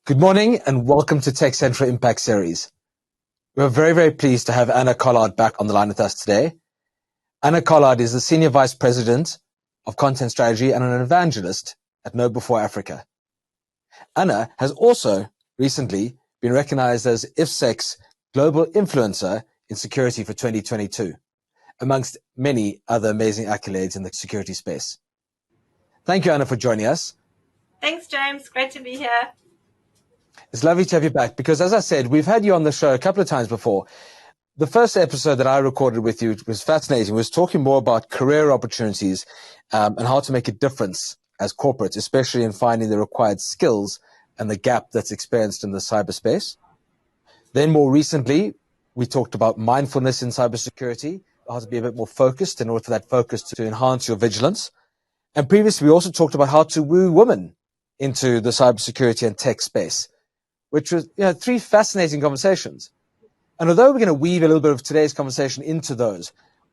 Good morning and welcome to Tech Central Impact Series. We're very, very pleased to have Anna Collard back on the line with us today. Anna Collard is the Senior Vice President of Content Strategy and an evangelist at KnowBe4 Africa. Anna has also recently been recognized as IFSEC's Global Influencer in Security for 2022, amongst many other amazing accolades in the security space. Thank you, Anna, for joining us. Thanks, James. Great to be here. It's lovely to have you back because, as I said, we've had you on the show a couple of times before. The first episode that I recorded with you was fascinating. It was talking more about career opportunities and how to make a difference as corporates, especially in finding the required skills and the gap that's experienced in the cyberspace. Then more recently, we talked about mindfulness in cybersecurity, how to be a bit more focused in order for that focus to enhance your vigilance. And previously, we also talked about how to woo women into the cybersecurity and tech space, which was three fascinating conversations. And although we're going to weave a little bit of today's conversation into those,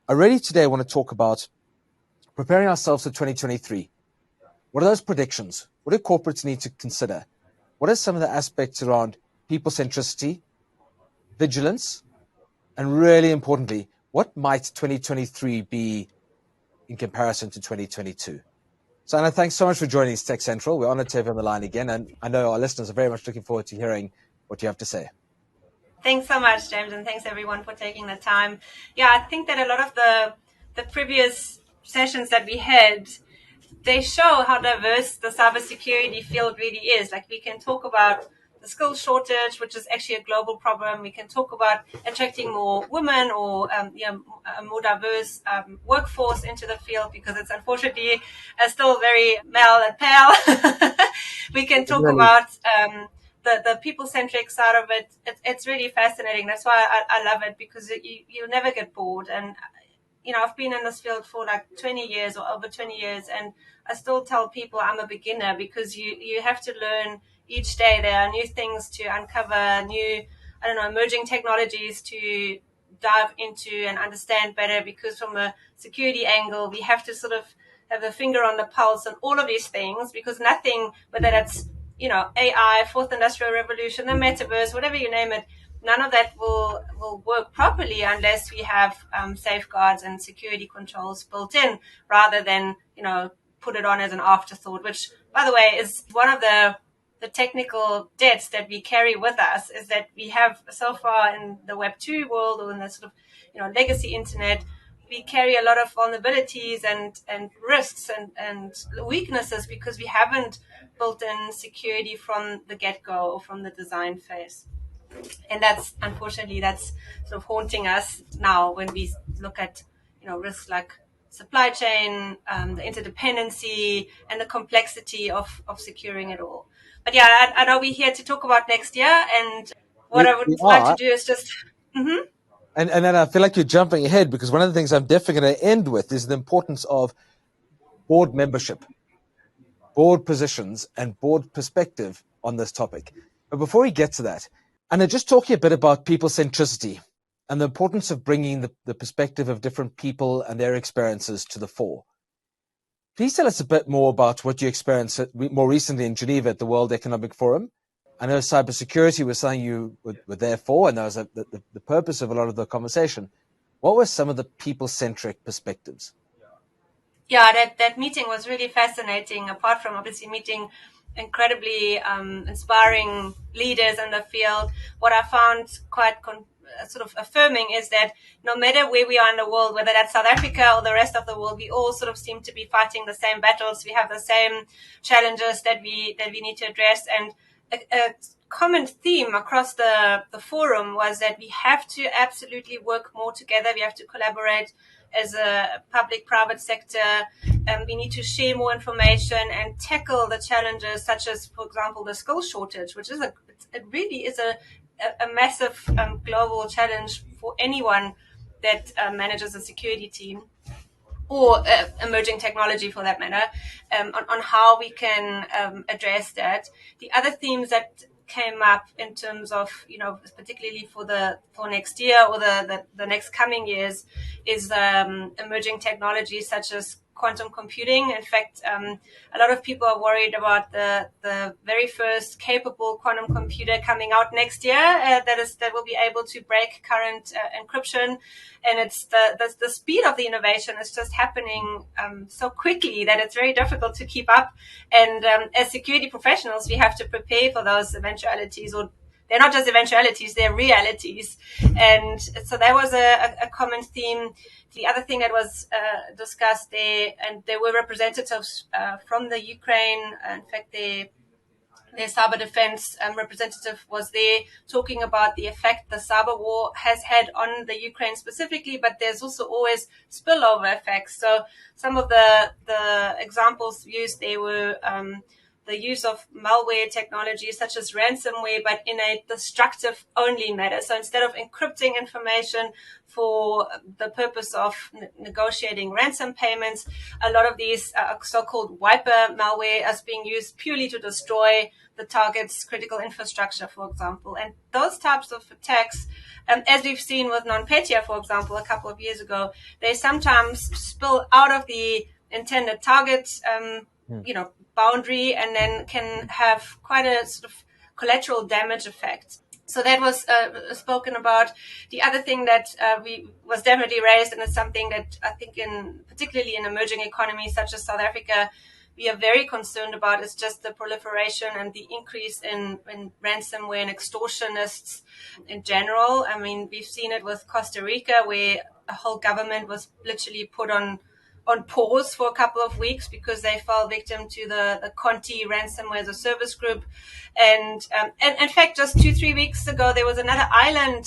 I really today want to talk about preparing ourselves for 2023. What are those predictions? What do corporates need to consider? What are some of the aspects around people centricity, vigilance, and really importantly, what might 2023 be in comparison to 2022? So Anna, thanks so much for joining us, Tech Central. We're honored to have you on the line again, and I know our listeners are very much looking forward to hearing what you have to say. Thanks so much, James, and thanks everyone for taking the time. Yeah, I think that a lot of the previous sessions that we had, they show how diverse the cybersecurity field really is. Like, we can talk about the skills shortage, which is actually a global problem. We can talk about attracting more women or a more diverse workforce into the field because it's unfortunately still very male and pale. We can talk about the people-centric side of it. It's really fascinating. That's why I love it, because you never get bored. And I've been in this field for like 20 years or over 20 years, and I still tell people I'm a beginner because you have to learn each day. There are new things to uncover, new, emerging technologies to dive into and understand better, because from a security angle, we have to sort of have a finger on the pulse on all of these things, because nothing, whether that's, AI, fourth industrial revolution, the metaverse, whatever you name it, none of that will work properly unless we have safeguards and security controls built in, rather than, put it on as an afterthought, which, by the way, is one of the technical debts that we carry with us, is that we have so far in the Web 2 world, or in the sort of, legacy internet, we carry a lot of vulnerabilities and risks and weaknesses because we haven't built in security from the get-go or from the design phase. And unfortunately, that's sort of haunting us now when we look at, risks like supply chain, the interdependency, and the complexity of securing it all. But yeah, I know we're here to talk about next year, and what I would like to do is just... Mm-hmm. And then I feel like you're jumping ahead, because one of the things I'm definitely going to end with is the importance of board membership, board positions, and board perspective on this topic. But before we get to that, Anna, just talking a bit about people centricity and the importance of bringing the perspective of different people and their experiences to the fore. Please tell us a bit more about what you experienced more recently in Geneva at the World Economic Forum. I know cybersecurity was something you were there for, and that was the purpose of a lot of the conversation. What were some of the people-centric perspectives? Yeah, that meeting was really fascinating. Apart from obviously meeting incredibly inspiring leaders in the field, what I found quite sort of affirming is that no matter where we are in the world, whether that's South Africa or the rest of the world, we all sort of seem to be fighting the same battles. We have the same challenges that we need to address. And a common theme across the forum was that we have to absolutely work more together. We have to collaborate as a public-private sector. We need to share more information and tackle the challenges such as, for example, the skills shortage, which is it really is a massive global challenge for anyone that manages a security team, or emerging technology for that matter, on how we can address that. The other themes that came up in terms of, particularly for next year or the next coming years, is emerging technologies such as quantum computing. In fact, a lot of people are worried about the very first capable quantum computer coming out next year that will be able to break current encryption. And it's the speed of the innovation is just happening so quickly that it's very difficult to keep up. And as security professionals, we have to prepare for those eventualities, or they're not just eventualities, they're realities. And so that was a common theme. The other thing that was discussed there, and there were representatives from the Ukraine. In fact, their cyber defense representative was there talking about the effect the cyber war has had on the Ukraine specifically, but there's also always spillover effects. So some of the examples used there were the use of malware technology such as ransomware, but in a destructive only manner. So instead of encrypting information for the purpose of negotiating ransom payments, a lot of these so-called wiper malware is being used purely to destroy the target's critical infrastructure, for example. And those types of attacks, as we've seen with NotPetya, for example, a couple of years ago, they sometimes spill out of the intended target, boundary, and then can have quite a sort of collateral damage effect. So that was spoken about. The other thing that was definitely raised, and it's something that I think particularly in emerging economies such as South Africa, we are very concerned about, is just the proliferation and the increase in ransomware and extortionists in general. I mean, we've seen it with Costa Rica, where a whole government was literally put on pause for a couple of weeks because they fell victim to the Conti ransomware as a service group. And in fact, just 2-3 weeks ago, there was another island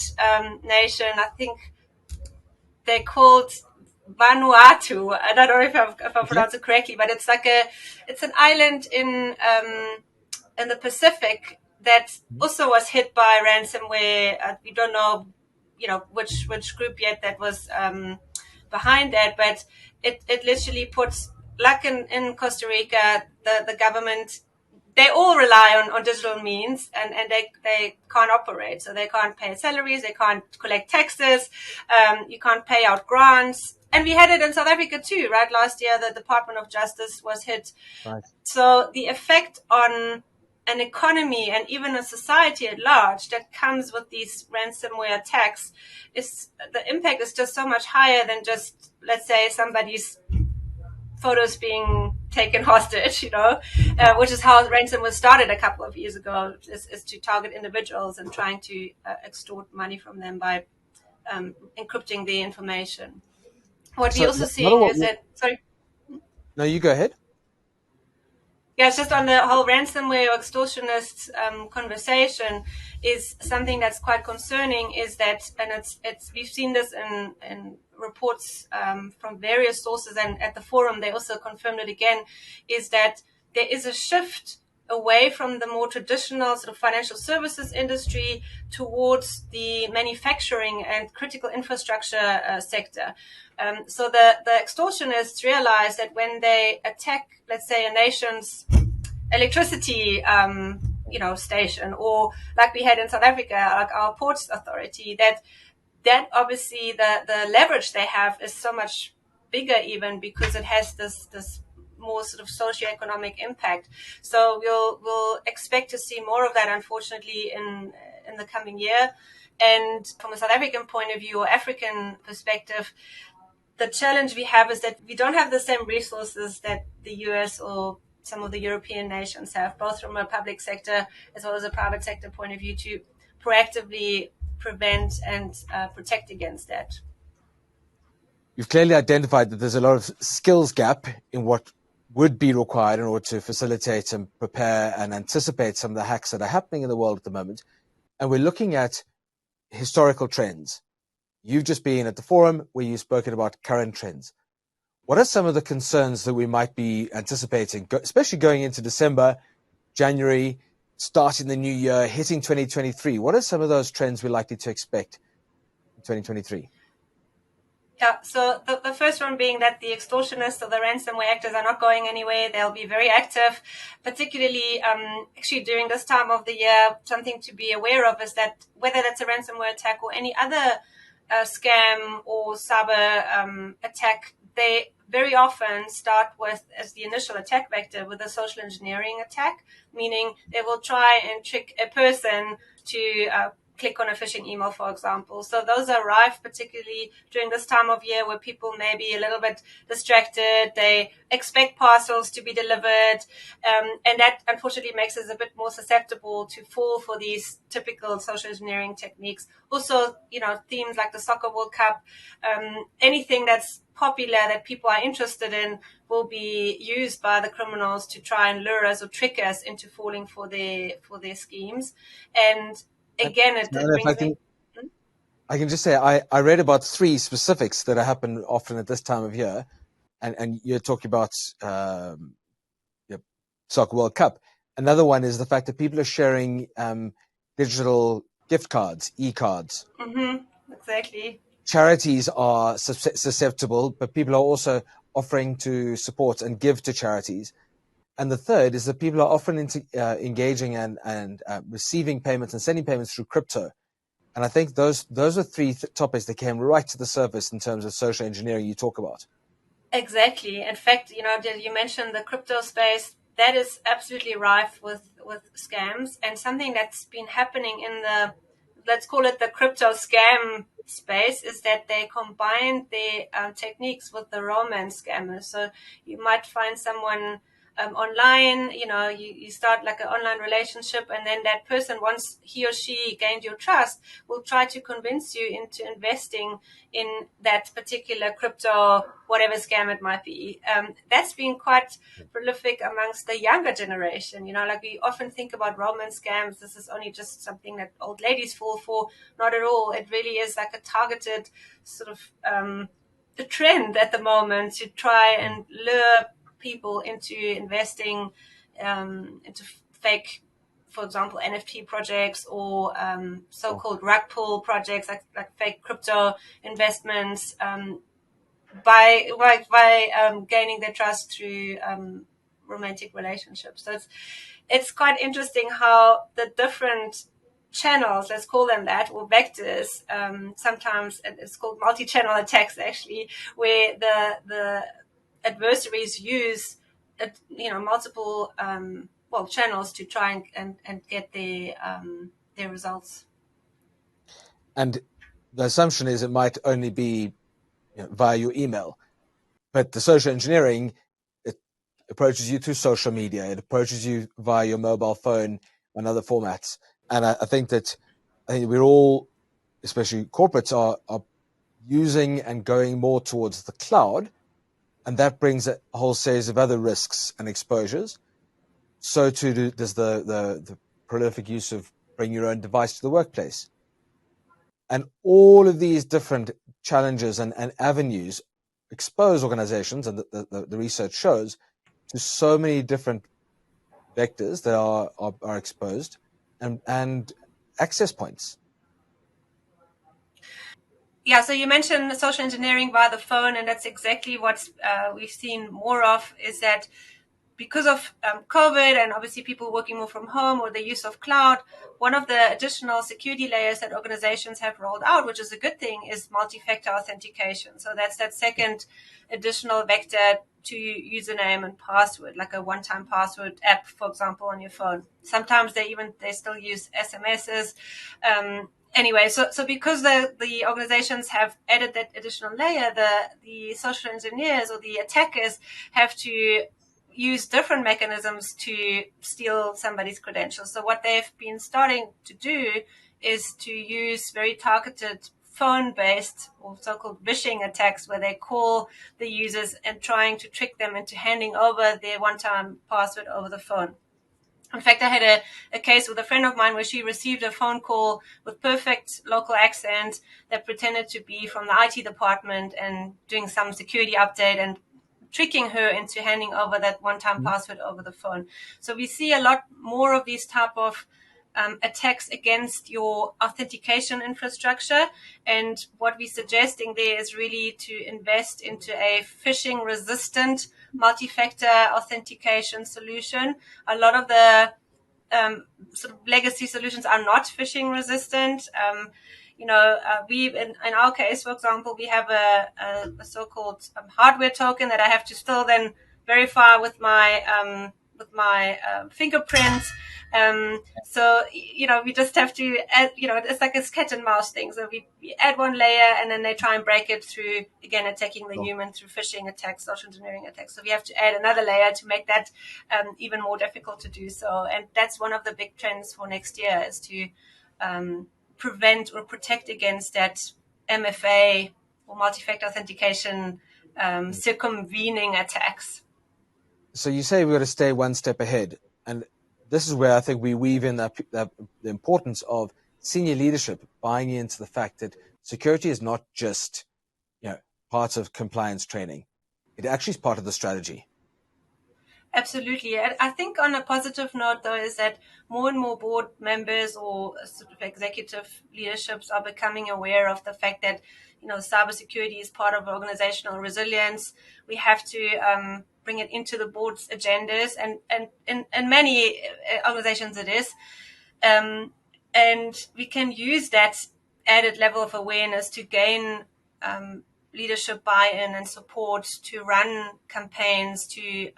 nation, I think they called Vanuatu. I don't know if I pronounced it correctly, but it's it's an island in the Pacific that also was hit by ransomware. We don't know, which group yet that was behind that, but it literally puts, like in Costa Rica, the government, they all rely on digital means, and they can't operate. So they can't pay salaries, they can't collect taxes, you can't pay out grants. And we had it in South Africa too, right? Last year, the Department of Justice was hit. Right. So the effect on an economy and even a society at large that comes with these ransomware attacks the impact is just so much higher than just, let's say, somebody's photos being taken hostage, which is how ransomware started a couple of years ago, is to target individuals and trying to extort money from them by encrypting their information. What we also see is that, sorry? No, you go ahead. Yeah, it's just on the whole ransomware or extortionist conversation is something that's quite concerning, is that, and it's we've seen this in reports from various sources, and at the forum they also confirmed it again, is that there is a shift away from the more traditional sort of financial services industry towards the manufacturing and critical infrastructure sector. So the extortionists realize that when they attack, let's say, a nation's electricity, station, or like we had in South Africa, like our ports authority, that obviously the leverage they have is so much bigger, even because it has this more sort of socioeconomic impact. So we'll expect to see more of that, unfortunately, in the coming year. And from a South African point of view or African perspective, the challenge we have is that we don't have the same resources that the US or some of the European nations have, both from a public sector as well as a private sector point of view, to proactively prevent and protect against that. You've clearly identified that there's a lot of skills gap in what would be required in order to facilitate and prepare and anticipate some of the hacks that are happening in the world at the moment. And we're looking at historical trends. You've just been at the forum where you've spoken about current trends. What are some of the concerns that we might be anticipating, especially going into December, January, starting the new year, hitting 2023? What are some of those trends we're likely to expect in 2023? Yeah, so the first one being that the extortionists or the ransomware actors are not going anywhere. They'll be very active, particularly actually during this time of the year. Something to be aware of is that whether that's a ransomware attack or any other scam or cyber attack, they very often start with, as the initial attack vector, with a social engineering attack, meaning they will try and trick a person to click on a phishing email, for example. So those are rife, particularly during this time of year where people may be a little bit distracted. They expect parcels to be delivered. And that unfortunately makes us a bit more susceptible to fall for these typical social engineering techniques. Also, themes like the Soccer World Cup, anything that's popular that people are interested in will be used by the criminals to try and lure us or trick us into falling for their schemes. And again, it brings me. I can just say I read about 3 specifics that happen often at this time of year, and you're talking about Soccer World Cup. Another one is the fact that people are sharing digital gift cards, e-cards. Exactly. Charities are susceptible, but people are also offering to support and give to charities. And the third is that people are often engaging and receiving payments and sending payments through crypto. And I think those are 3 topics that came right to the surface in terms of social engineering you talk about. Exactly. In fact, you mentioned the crypto space. That is absolutely rife with scams, and something that's been happening in the, let's call it the crypto scam space, is that they combine their techniques with the romance scammers. So you might find someone online, you start like an online relationship, and then that person, once he or she gained your trust, will try to convince you into investing in that particular crypto, whatever scam it might be. That's been quite prolific amongst the younger generation. Like we often think about romance scams, this is only just something that old ladies fall for. Not at all. It really is like a targeted sort of the trend at the moment to try and lure people into investing into fake, for example, NFT projects or so-called rug pull projects, like fake crypto investments, by gaining their trust through romantic relationships. So it's quite interesting how the different channels, let's call them that, or vectors, sometimes it's called multi-channel attacks actually, where the adversaries use multiple channels to try and get their results. And the assumption is it might only be via your email, but the social engineering, it approaches you through social media, it approaches you via your mobile phone and other formats. And I think we're all, especially corporates, are using and going more towards the cloud, and that brings a whole series of other risks and exposures. So too does the prolific use of bring your own device to the workplace. And all of these different challenges and avenues expose organizations, and the research shows, to so many different vectors that are exposed and access points. Yeah, so you mentioned social engineering via the phone, and that's exactly what we've seen more of, is that because of COVID and obviously people working more from home or the use of cloud, one of the additional security layers that organizations have rolled out, which is a good thing, is multi-factor authentication. So that's that second additional vector to username and password, like a one-time password app, for example, on your phone. Sometimes they still use SMSs. Anyway, so because the organizations have added that additional layer, the social engineers or the attackers have to use different mechanisms to steal somebody's credentials. So what they've been starting to do is to use very targeted phone-based or so-called vishing attacks, where they call the users and trying to trick them into handing over their one-time password over the phone. In fact, I had a case with a friend of mine where she received a phone call with perfect local accent that pretended to be from the IT department and doing some security update and tricking her into handing over that one-time password over the phone. So we see a lot more of these type of attacks against your authentication infrastructure. And what we're suggesting there is really to invest into a phishing resistant multi-factor authentication solution. A lot of the sort of legacy solutions are not phishing resistant. we in our case, for example, we have a so-called hardware token that I have to still then verify with my fingerprint. So we just have to add, it's like a cat and mouse thing. So we add one layer and then they try and break it through, again, attacking the human through phishing attacks, social engineering attacks. So we have to add another layer to make that even more difficult to do so. And that's one of the big trends for next year, is to prevent or protect against that MFA or multi-factor authentication circumvening attacks. So you say we've got to stay one step ahead. And this is where I think we weave in the importance of senior leadership buying into the fact that security is not just part of compliance training. It actually is part of the strategy. Absolutely. I think on a positive note, though, is that more and more board members or sort of executive leaderships are becoming aware of the fact that, cybersecurity is part of organizational resilience. We have to bring it into the board's agendas, and in many organizations it is. And we can use that added level of awareness to gain leadership buy-in and support to run campaigns, to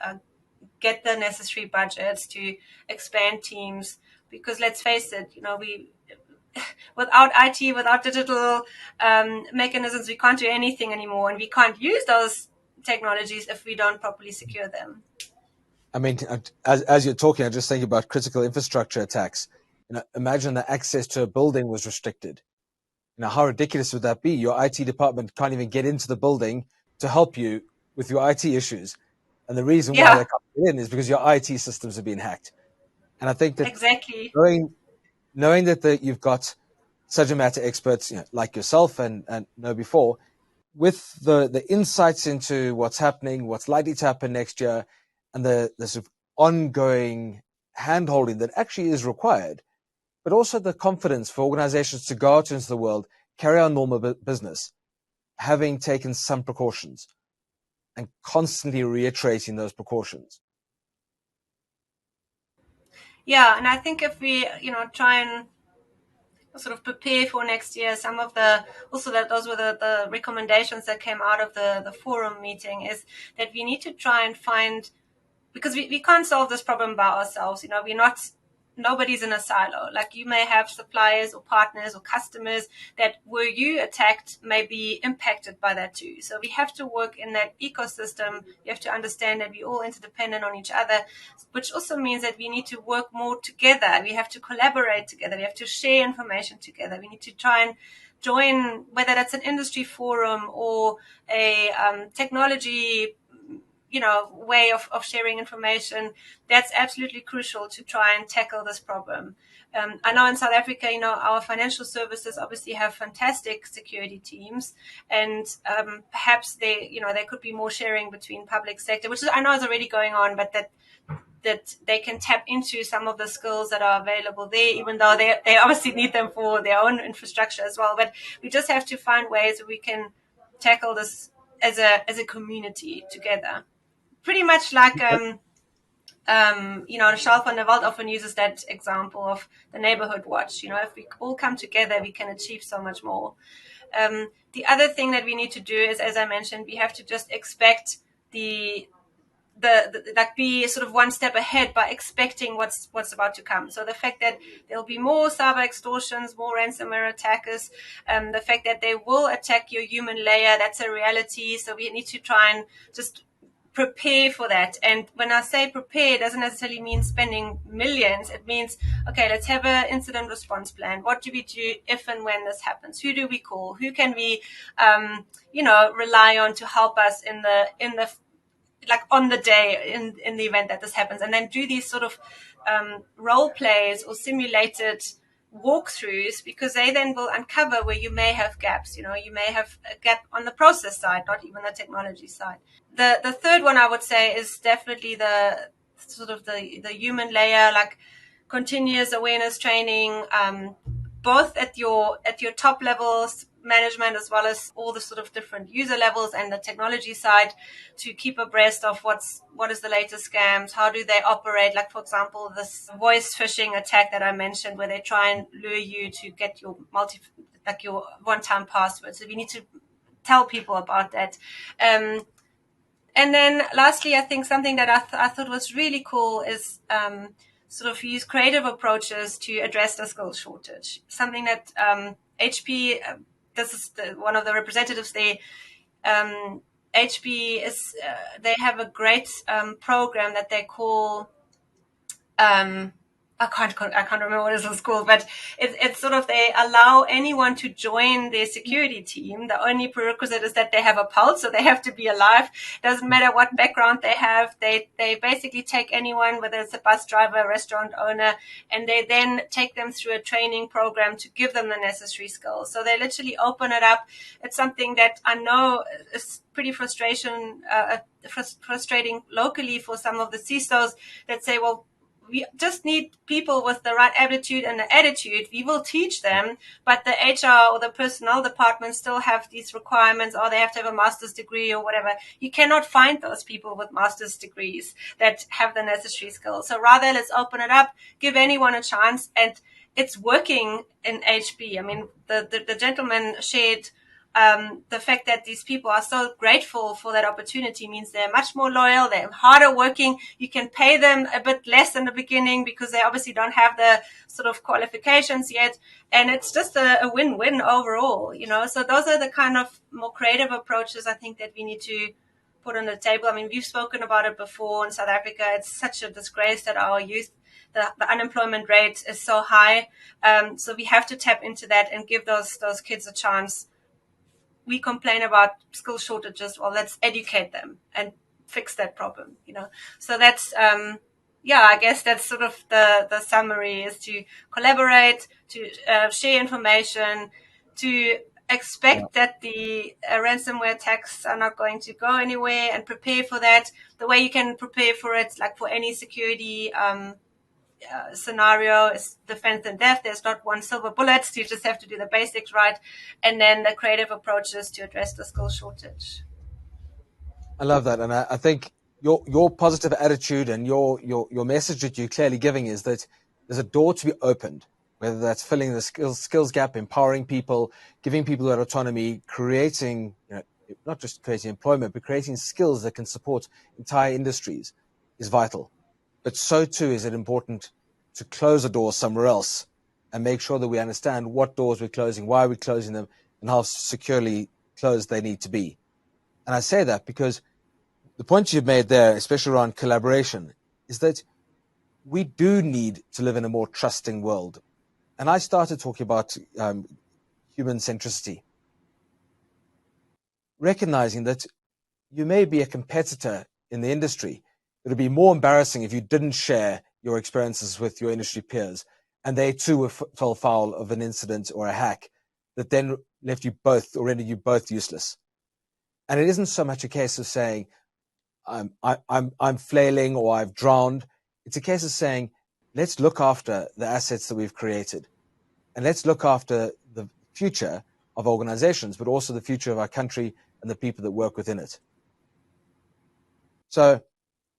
get the necessary budgets, to expand teams. Because let's face it, we without IT, without digital mechanisms, we can't do anything anymore, and we can't use those technologies if we don't properly secure them. I mean, as you're talking, I just think about critical infrastructure attacks. Imagine the access to a building was restricted. How ridiculous would that be? Your IT department can't even get into the building to help you with your IT issues. And the reason why they can't get in is because your IT systems are being hacked. And I think that exactly knowing that you've got subject matter experts like yourself and KnowBe4, with the insights into what's happening, what's likely to happen next year, and the sort of ongoing hand-holding that actually is required, but also the confidence for organizations to go out into the world, carry on normal business, having taken some precautions and constantly reiterating those precautions. Yeah, and I think if we, try and sort of prepare for next year, some of those were the recommendations that came out of the forum meeting, is that we need to try and find, because we can't solve this problem by ourselves. Nobody's in a silo. Like, you may have suppliers or partners or customers that, were you attacked, may be impacted by that too. So we have to work in that ecosystem. You have to understand that we're all interdependent on each other, which also means that we need to work more together. We have to collaborate together. We have to share information together. We need to try and join, whether that's an industry forum or a technology way of sharing information. That's absolutely crucial to try and tackle this problem. I know in South Africa, our financial services obviously have fantastic security teams, and perhaps there could be more sharing between public sector, which I know is already going on, but that they can tap into some of the skills that are available there, even though they obviously need them for their own infrastructure as well. But we just have to find ways that we can tackle this as a community together. Pretty much like, Charles van der Walt often uses that example of the neighborhood watch. If we all come together, we can achieve so much more. The other thing that we need to do is, as I mentioned, we have to just expect be sort of one step ahead by expecting what's about to come. So the fact that there'll be more cyber extortions, more ransomware attackers, the fact that they will attack your human layer, that's a reality. So we need to try and just prepare for that. And when I say prepare, it doesn't necessarily mean spending millions. It means, okay, let's have an incident response plan. What do we do if and when this happens? Who do we call? Who can we, rely on to help us in the like on the day in the event that this happens? And then do these sort of role plays or simulated walkthroughs, because they then will uncover where you may have gaps. You may have a gap on the process side, not even the technology side. The third one I would say is definitely the sort of the human layer, like continuous awareness training, both at your top levels management, as well as all the sort of different user levels and the technology side, to keep abreast of what is the latest scams, how do they operate. Like, for example, this voice phishing attack that I mentioned, where they try and lure you to get your like your one-time password. So we need to tell people about that. And then lastly, I think something that I thought was really cool is sort of use creative approaches to address the skills shortage. Something that HP, this is one of the representatives there, HP is, they have a great program that they call, I can't remember what it was called, but it's sort of, they allow anyone to join their security team. The only prerequisite is that they have a pulse, so they have to be alive. Doesn't matter what background they have. They basically take anyone, whether it's a bus driver, a restaurant owner, and they then take them through a training program to give them the necessary skills. So they literally open it up. It's something that I know is pretty frustrating locally for some of the CISOs that say, well, we just need people with the right attitude and the attitude. We will teach them, but the HR or the personnel department still have these requirements, or they have to have a master's degree or whatever. You cannot find those people with master's degrees that have the necessary skills. So rather, let's open it up, give anyone a chance, and it's working in HP. I mean, the gentleman shared the fact that these people are so grateful for that opportunity means they're much more loyal, they're harder working. You can pay them a bit less in the beginning because they obviously don't have the sort of qualifications yet. And it's just a win-win overall, you know. So those are the kind of more creative approaches I think that we need to put on the table. I mean, we've spoken about it before in South Africa. It's such a disgrace that our youth, the unemployment rate is so high. So we have to tap into that and give those kids a chance. We complain about skill shortages. Well, let's educate them and fix that problem, you know. So that's, I guess that's sort of the summary, is to collaborate, to share information, to expect that the ransomware attacks are not going to go anywhere, and prepare for that. The way you can prepare for it, like for any security scenario, is defense in depth. There's not one silver bullet. You just have to do the basics right, and then the creative approaches to address the skill shortage. I love that, and I think your positive attitude and your message that you're clearly giving is that there's a door to be opened, whether that's filling the skills gap, empowering people, giving people that autonomy, creating, you know, not just creating employment, but creating skills that can support entire industries is vital. But so too is it important to close a door somewhere else and make sure that we understand what doors we're closing, why we're closing them, and how securely closed they need to be. And I say that because the point you've made there, especially around collaboration, is that we do need to live in a more trusting world. And I started talking about human centricity, recognizing that you may be a competitor in the industry. It would be more embarrassing if you didn't share your experiences with your industry peers, and they too fell foul of an incident or a hack that then left you both, or rendered you both useless. And it isn't so much a case of saying, I'm flailing or I've drowned. It's a case of saying, let's look after the assets that we've created, and let's look after the future of organizations, but also the future of our country and the people that work within it. So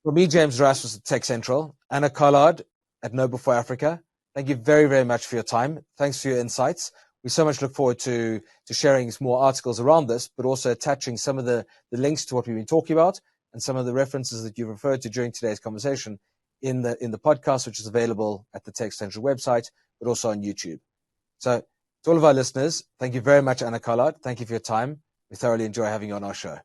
for me, James Rasmus at Tech Central, Anna Collard at KnowBe4 Africa, thank you very, very much for your time. Thanks for your insights. We so much look forward to sharing more articles around this, but also attaching some of the links to what we've been talking about and some of the references that you've referred to during today's conversation in the podcast, which is available at the Tech Central website, but also on YouTube. So to all of our listeners, thank you very much, Anna Collard. Thank you for your time. We thoroughly enjoy having you on our show.